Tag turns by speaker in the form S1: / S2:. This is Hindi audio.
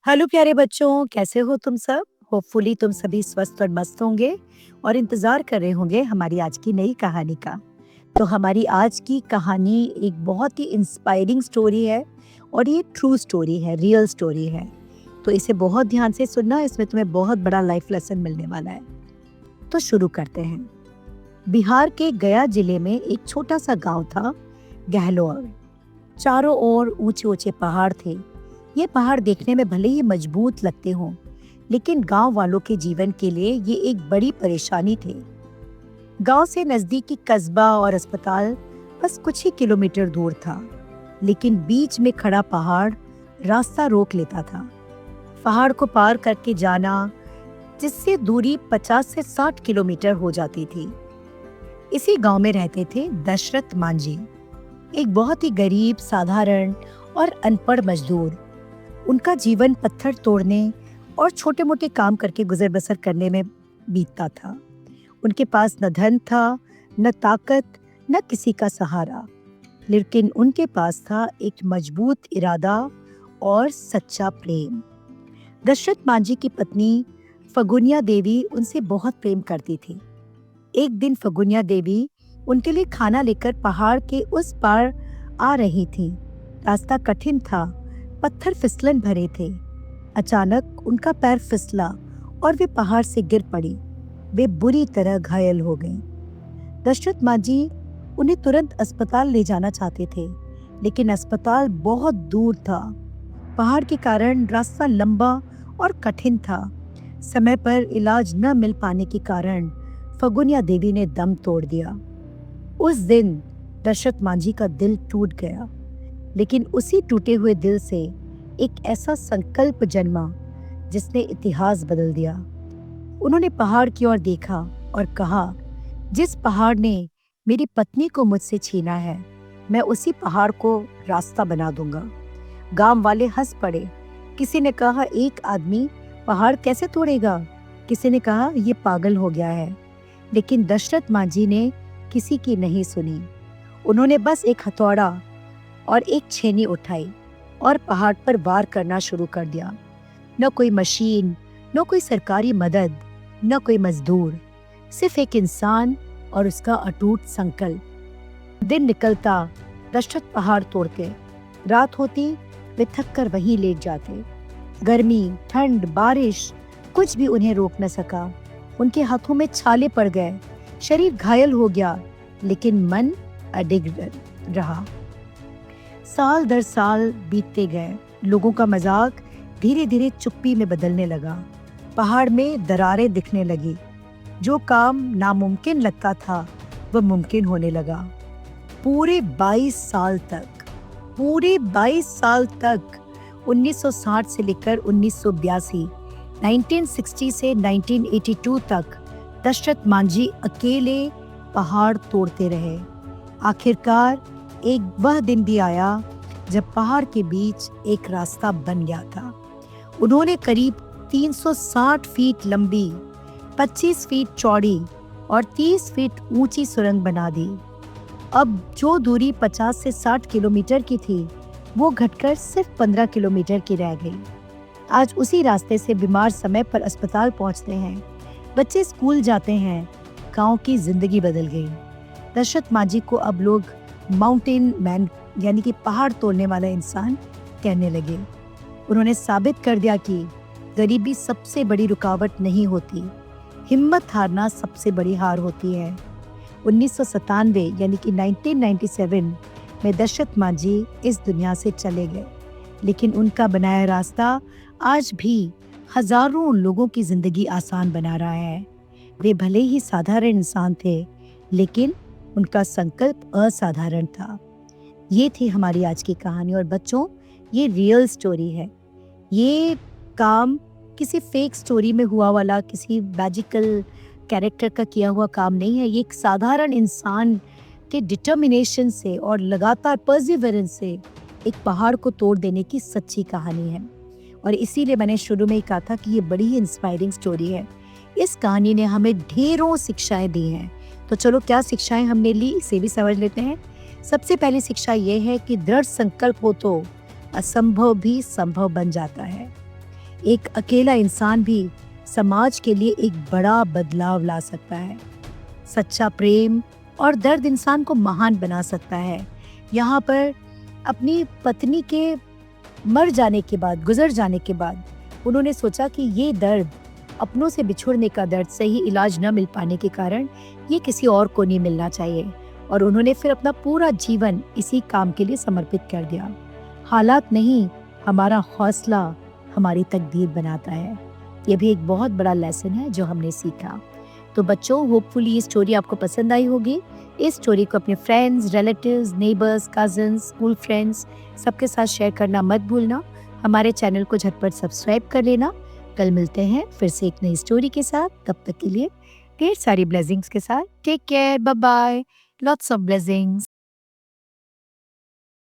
S1: हेलो प्यारे बच्चों, कैसे हो तुम सब? होपफुली तुम सभी स्वस्थ और मस्त होंगे और इंतजार कर रहे होंगे हमारी आज की नई कहानी का। तो हमारी आज की कहानी एक बहुत ही इंस्पायरिंग स्टोरी है और ये ट्रू स्टोरी है, रियल स्टोरी है। तो इसे बहुत ध्यान से सुनना, इसमें तुम्हें बहुत बड़ा लाइफ लेसन मिलने वाला है। तो शुरू करते हैं। बिहार के गया जिले में एक छोटा सा गांव था, गहलोर। चारों ओर ऊंचे ऊंचे पहाड़ थे। ये पहाड़ देखने में भले ही मजबूत लगते हों, लेकिन गांव वालों के जीवन के लिए ये एक बड़ी परेशानी थे। गांव से नजदीकी कस्बा और अस्पताल बस कुछ ही किलोमीटर दूर था, लेकिन बीच में खड़ा पहाड़ रास्ता रोक लेता था। पहाड़ को पार करके जाना, जिससे दूरी 50 से 60 किलोमीटर हो जाती थी। इसी गांव में रहते थे दशरथ मांझी, एक बहुत ही गरीब, साधारण और अनपढ़ मजदूर। उनका जीवन पत्थर तोड़ने और छोटे मोटे काम करके गुजर बसर करने में बीतता था। उनके पास न धन था, न ताकत, न किसी का सहारा, लेकिन उनके पास था एक मजबूत इरादा और सच्चा प्रेम। दशरथ मांझी की पत्नी फगुनिया देवी उनसे बहुत प्रेम करती थी। एक दिन फगुनिया देवी उनके लिए खाना लेकर पहाड़ के उस पार आ रही थी। रास्ता कठिन था, पत्थर फिसलन भरे थे। अचानक उनका पैर फिसला और वे पहाड़ से गिर पड़ी। वे बुरी तरह घायल हो गईं। दशरथ मांझी उन्हें तुरंत अस्पताल ले जाना चाहते थे, लेकिन अस्पताल बहुत दूर था। पहाड़ के कारण रास्ता लंबा और कठिन था। समय पर इलाज न मिल पाने के कारण फगुनिया देवी ने दम तोड़ दिया। उस दिन दशरथ मांझी का दिल टूट गया, लेकिन उसी टूटे हुए दिल से एक ऐसा संकल्प जन्मा जिसने इतिहास बदल दिया। उन्होंने पहाड़ की ओर देखा और कहा, जिस पहाड़ ने मेरी पत्नी को मुझसे छीना है, मैं उसी पहाड़ को रास्ता बना दूंगा। गांव वाले हंस पड़े। किसी ने कहा, एक आदमी पहाड़ कैसे तोड़ेगा? किसी ने कहा, ये पागल हो गया है। लेकिन दशरथ मांझी ने किसी की नहीं सुनी। उन्होंने बस एक हथौड़ा और एक छेनी उठाई और पहाड़ पर वार करना शुरू कर दिया। न कोई मशीन, न कोई सरकारी मदद, न कोई मजदूर, सिर्फ एक इंसान और उसका अटूट संकल्प। दिन निकलता, दशरथ पहाड़ तोड़ते। रात होती, वे थक कर वहीं लेट जाते। गर्मी, ठंड, बारिश, कुछ भी उन्हें रोक न सका। उनके हाथों में छाले पड़ गए, शरीर घायल हो गया, लेकिन मन अडिग रहा। साल दर साल बीतते गए। लोगों का मजाक धीरे धीरे चुप्पी में बदलने लगा। पहाड़ में दरारें दिखने लगी। जो काम नामुमकिन लगता था, वह मुमकिन होने लगा। पूरे 22 साल तक 1960 से लेकर 1982, 1960 से 1982 तक दशरथ मांझी अकेले पहाड़ तोड़ते रहे। आखिरकार एक वह दिन भी आया जब पहाड़ के बीच एक रास्ता बन गया था। उन्होंने करीब 360 फीट लंबी, 25 फीट चौड़ी और 30 फीट ऊंची सुरंग बना दी। अब जो दूरी 50 से 60 किलोमीटर की थी, वो घटकर सिर्फ 15 किलोमीटर की रह गई। आज उसी रास्ते से बीमार समय पर अस्पताल पहुंचते हैं, बच्चे स्कूल जाते हैं। गांव की जिंदगी बदल गई। दशरथ मांझी को अब लोग माउंटेन मैन, यानी कि पहाड़ तोड़ने वाला इंसान, कहने लगे। उन्होंने साबित कर दिया कि गरीबी सबसे बड़ी रुकावट नहीं होती, हिम्मत हारना सबसे बड़ी हार होती है। 1997 यानी कि 1997 में दशरथ मांझी इस दुनिया से चले गए, लेकिन उनका बनाया रास्ता आज भी हजारों लोगों की जिंदगी आसान बना रहा है। वे भले ही साधारण इंसान थे, लेकिन उनका संकल्प असाधारण था। ये थी हमारी आज की कहानी। और बच्चों, ये रियल स्टोरी है। ये काम किसी फेक स्टोरी में हुआ वाला, किसी मैजिकल कैरेक्टर का किया हुआ काम नहीं है। ये एक साधारण इंसान के डिटर्मिनेशन से और लगातार परसिवरेंस से एक पहाड़ को तोड़ देने की सच्ची कहानी है। और इसीलिए मैंने शुरू में ही कहा था कि ये बड़ी ही इंस्पायरिंग स्टोरी है। इस कहानी ने हमें ढेरों शिक्षाएं दी हैं। तो चलो, क्या शिक्षाएं हमने ली, इसे भी समझ लेते हैं। सबसे पहली शिक्षा ये है कि दृढ़ संकल्प हो तो असंभव भी संभव बन जाता है। एक अकेला इंसान भी समाज के लिए एक बड़ा बदलाव ला सकता है। सच्चा प्रेम और दर्द इंसान को महान बना सकता है। यहाँ पर अपनी पत्नी के मर जाने के बाद, गुजर जाने के बाद उन्होंने सोचा कि ये दर्द, अपनों से बिछुड़ने का दर्द, सही इलाज न मिल पाने के कारण ये किसी और को नहीं मिलना चाहिए, और उन्होंने फिर अपना पूरा जीवन इसी काम के लिए समर्पित कर दिया। हालात नहीं, हमारा हौसला हमारी तकदीर बनाता है। ये भी एक बहुत बड़ा लेसन है जो हमने सीखा। तो बच्चों, होपफुली ये स्टोरी आपको पसंद आई होगी। इस स्टोरी को अपने friends, relatives, neighbours, cousins, school friends सबके साथ शेयर करना मत भूलना। हमारे चैनल को झटपट सब्सक्राइब कर लेना। कल मिलते हैं फिर से एक नई स्टोरी के साथ। तब तक के लिए ढेर सारी ब्लेसिंग्स के साथ take care, bye bye, lots of blessings.